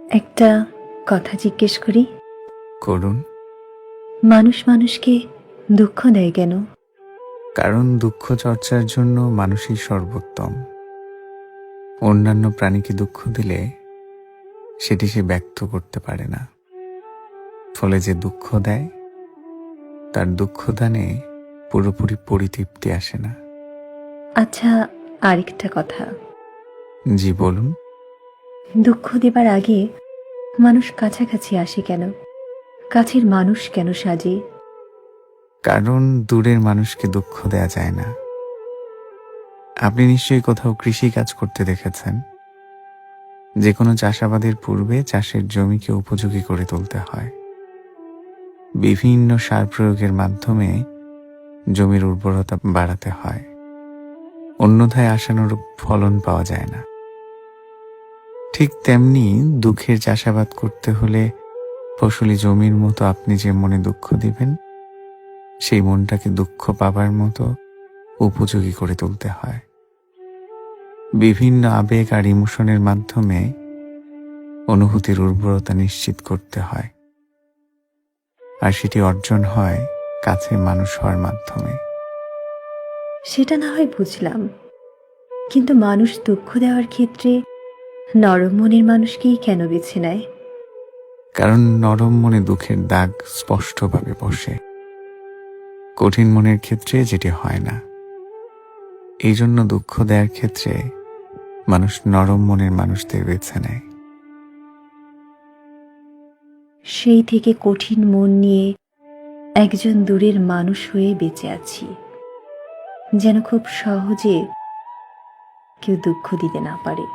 একটা কথা জিজ্ঞেস করি। করুন। মানুষ মানুষকে দুঃখ দেয় কেন? কারণ দুঃখ চর্চার জন্য মানুষই সর্বোত্তম। অন্যান্য প্রাণীকে দুঃখ দিলে সেটি সে ব্যক্ত করতে পারে না, ফলে যে দুঃখ দেয় তার দুঃখদানে পুরোপুরি পরিতৃপ্তি আসে না। আচ্ছা, আরেকটা কথা। জি বলুন। দুঃখ দেবার আগে মানুষ কাছাকাছি আসে কেন? কাছের মানুষ কেন সাজে? কারণ দূরের মানুষকে দুঃখ দেয়া যায় না। আপনি নিশ্চয়ই কোথাও কৃষি কাজ করতে দেখেছেন। যে কোনো চাষাবাদের পূর্বে চাষের জমিকে উপযোগী করে তুলতে হয়। বিভিন্ন সার প্রয়োগের মাধ্যমে জমির উর্বরতা বাড়াতে হয়, অন্যথায় আশানুরূপ ফলন পাওয়া যায় না। ঠিক তেমনি দুঃখের চাষাবাদ করতে হলে ফসলি জমির মতো আপনি যে মনে দুঃখ দিবেন, সেই মনটাকে দুঃখ পাবার মতো উপযোগী করে তুলতে হয়। বিভিন্ন আবেগ আর ইমোশনের মাধ্যমে অনুভূতির উর্বরতা নিশ্চিত করতে হয়, আর সেটি অর্জন হয় কাছের মানুষ হওয়ার মাধ্যমে। সেটা না হয় বুঝলাম, কিন্তু মানুষ দুঃখ দেওয়ার ক্ষেত্রে নরম মনের মানুষকেই কেন বেছে নেয়? কারণ নরম মনে দুঃখের দাগ স্পষ্টভাবে বসে, কঠিন মনের ক্ষেত্রে যেটি হয় না। এই জন্য দুঃখ দেওয়ার ক্ষেত্রে মানুষ নরম মনের মানুষদের বেছে নেয়। সেই থেকে কঠিন মন নিয়ে একজন দূরের মানুষ হয়ে বেঁচে আছি, যেন খুব সহজে কেউ দুঃখ দিতে না পারে।